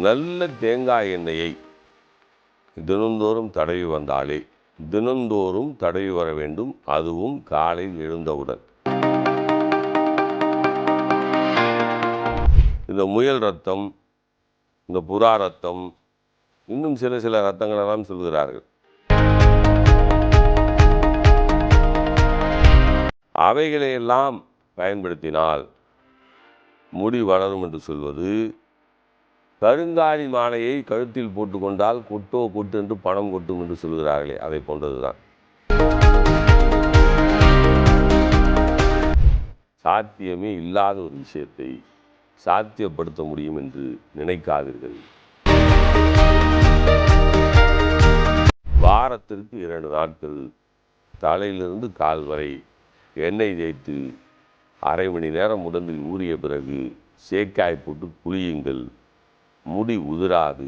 நல்ல தேங்காய் எண்ணெயை தினந்தோறும் தடவி வந்தாலே தினந்தோறும் தடவி வர வேண்டும், அதுவும் காலையில் எழுந்தவுடன். இந்த முயல் ரத்தம், இந்த புறா ரத்தம், இன்னும் சில ரத்தங்களெல்லாம் சொல்கிறார்கள். அவைகளையெல்லாம் பயன்படுத்தினால் முடி வளரும் என்று சொல்வது, கருங்காலி மாலையை கழுத்தில் போட்டுக்கொண்டால் கொட்டு என்று பணம் கொட்டும் என்று சொல்கிறார்களே, அதை போன்றதுதான். சாத்தியமே இல்லாத ஒரு விஷயத்தை சாத்தியப்படுத்த முடியும் என்று நினைக்காதீர்கள். வாரத்திற்கு 2 நாட்கள் தலையிலிருந்து கால் வரை எண்ணெய் தேய்த்து அரை மணி நேரம் உடம்பில் ஊறிய பிறகு சேக்காய் போட்டு குளியுங்கள். முடி உதிராது.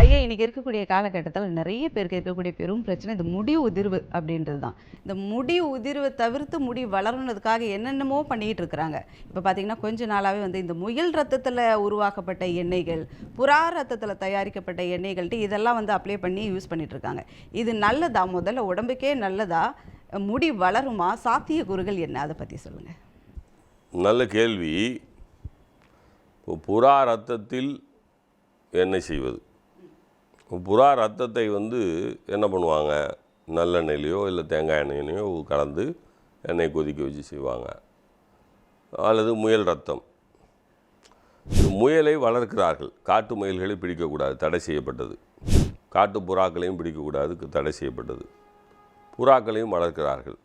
ஐயா, இன்னைக்கு இருக்கக்கூடிய காலகட்டத்தில் நிறைய பேருக்கு இருக்கக்கூடிய பெரும் பிரச்சனை இந்த முடி உதிர்வு அப்படின்றது தான். இந்த முடி உதிர்வை தவிர்த்து முடி வளர்றதுக்காக என்னென்னமோ பண்ணிக்கிட்டு இருக்கிறாங்க. இப்போ பார்த்தீங்கன்னா கொஞ்ச நாளாகவே இந்த முயல் ரத்தத்தில் உருவாக்கப்பட்ட எண்ணெய்கள், புறா ரத்தத்தில் தயாரிக்கப்பட்ட எண்ணெய்கள்ட்டு இதெல்லாம் அப்ளை பண்ணி யூஸ் பண்ணிட்டு இருக்காங்க. இது நல்லதா? முதல்ல உடம்புக்கே நல்லதா? முடி வளருமா? சாத்தியக்கூறுகள் என்ன? அதை பற்றி சொல்லுங்கள். நல்ல கேள்வி. புறா ரத்தத்தில் எண்ணெய் செய்வது, புறா ரத்தத்தை என்ன பண்ணுவாங்க, நல்லெண்ணெயிலையோ இல்லை தேங்காய் எண்ணெயிலையோ கலந்து எண்ணெய் கொதிக்க வச்சு செய்வாங்க. அல்லது முயல் ரத்தம், முயலை வளர்க்கிறார்கள். காட்டு முயல்களை பிடிக்கக்கூடாது, தடை செய்யப்பட்டது. காட்டு புறாக்களையும் பிடிக்கக்கூடாது, தடை செய்யப்பட்டது. புறாக்களையும் வளர்க்கிறார்கள்.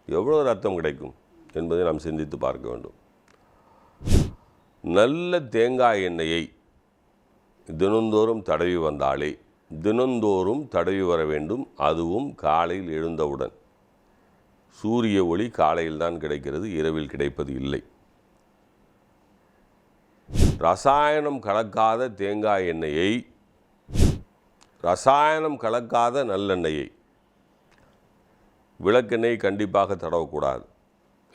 எவ்வளோ ரத்தம் கிடைக்கும் என்பதை நாம் சிந்தித்து பார்க்க வேண்டும். நல்ல தேங்காய் எண்ணெயை தினந்தோறும் தடவி வந்தாலே தினந்தோறும் தடவி வர வேண்டும், அதுவும் காலையில் எழுந்தவுடன். சூரிய ஒளி காலையில் தான் கிடைக்கிறது, இரவில் கிடைப்பது இல்லை. ரசாயனம் கலக்காத தேங்காய் எண்ணெயை, ரசாயனம் கலக்காத நல்லெண்ணெயை, விளக்கெண்ணெய் கண்டிப்பாக தடவக்கூடாது.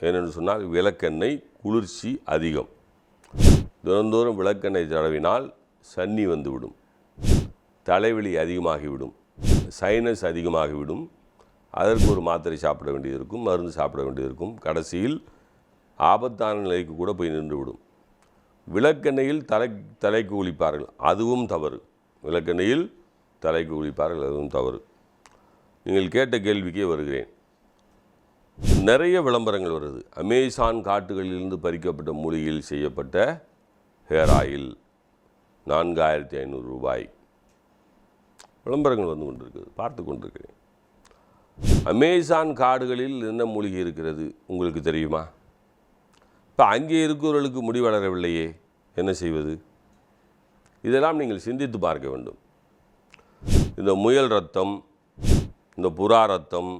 ஏனென்று சொன்னால் விளக்கெண்ணெய் குளிர்ச்சி அதிகம். தினந்தோறும் விளக்கெண்ணெய் தடவினால் சன்னி வந்துவிடும், தலைவலி அதிகமாகிவிடும், சைனஸ் அதிகமாகிவிடும். அதற்கு ஒரு மாத்திரை சாப்பிட வேண்டியது இருக்கும், மருந்து சாப்பிட வேண்டியது இருக்கும். கடைசியில் ஆபத்தான நிலைக்கு கூட போய் நின்றுவிடும். விளக்கெண்ணெயில் தலைக்கு குளிப்பார்கள், அதுவும் தவறு. விளக்கெண்ணெயில் தலைக்கு குளிப்பார்கள், அதுவும் தவறு. நீங்கள் கேட்ட கேள்விக்கே வருகிறேன். நிறைய விளம்பரங்கள் வருது. அமேசான் காட்டுகளிலிருந்து பறிக்கப்பட்ட மூலிகையில் செய்யப்பட்ட ஹேர் ஆயில் 4500 ரூபாய். விளம்பரங்கள் வந்து கொண்டிருக்குது, பார்த்து கொண்டிருக்கிறேன். அமேசான் காடுகளில் என்ன மூலிகை இருக்கிறது உங்களுக்கு தெரியுமா? இப்போ அங்கே இருக்கிறவர்களுக்கு முடி வளரவில்லையே, என்ன செய்வது? இதெல்லாம் நீங்கள் சிந்தித்து பார்க்க வேண்டும். இந்த முயல் ரத்தம், இந்த புறா ரத்தம்,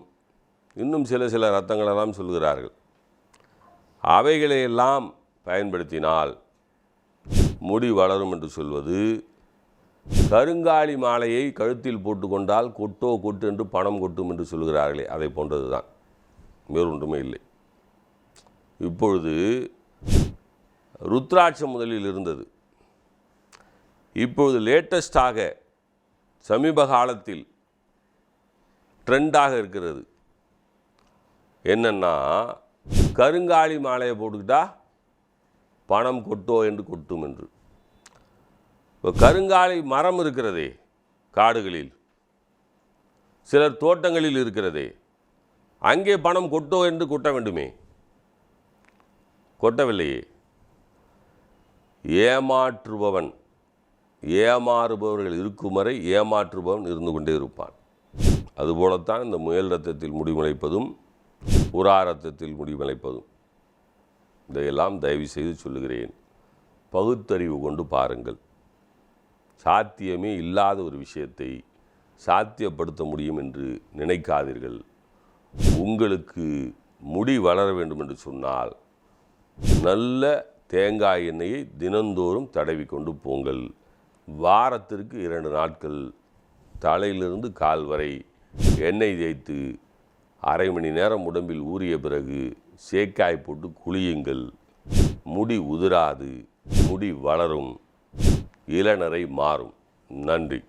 இன்னும் சில ரத்தங்களெல்லாம் சொல்கிறார்கள். அவைகளையெல்லாம் பயன்படுத்தினால் முடி வளரும் என்று சொல்வது, கருங்காலி மாலையை கழுத்தில் போட்டுக்கொண்டால் கொட்டு என்று பணம் கொட்டும் என்று சொல்கிறார்களே, அதை போன்றது தான், வேறொன்றுமே இல்லை. இப்பொழுது ருத்ராட்சம் முதலில் இருந்தது. இப்பொழுது லேட்டஸ்டாக சமீப காலத்தில் ட்ரெண்டாக இருக்கிறது என்னன்னா, கருங்காலி மாலையை போட்டுக்கிட்டா பணம் என்று கொட்டும் என்று. இப்போ கருங்காலி மரம் இருக்கிறதே காடுகளில், சிலர் தோட்டங்களில் இருக்கிறதே, அங்கே பணம் என்று கொட்ட வேண்டுமே, கொட்டவில்லையே. ஏமாற்றுபவன், ஏமாறுபவர்கள் இருக்கும் வரை ஏமாற்றுபவன் இருந்து கொண்டே இருப்பான். அதுபோலத்தான் இந்த முயல் ரத்தத்தில் முடிமுளைப்பதும் புறா ரத்தத்தில் முடிமுளைப்பதும். இதையெல்லாம் தயவு செய்து சொல்லுகிறேன், பகுத்தறிவு கொண்டு பாருங்கள். சாத்தியமே இல்லாத ஒரு விஷயத்தை சாத்தியப்படுத்த முடியும் என்று நினைக்காதீர்கள். உங்களுக்கு முடி வளர வேண்டும் என்று சொன்னால் நல்ல தேங்காய் எண்ணெயை தினந்தோறும் தடவி கொண்டு போங்கள். வாரத்திற்கு 2 நாட்கள் தலையிலிருந்து கால் வரை எண்ணெய் தேய்த்து அரை மணி நேரம் உடம்பில் ஊறிய பிறகு சேக்காய் போட்டு குளியுங்கள். முடி உதிராது, முடி வளரும், இளநரை மாறும். நன்றி.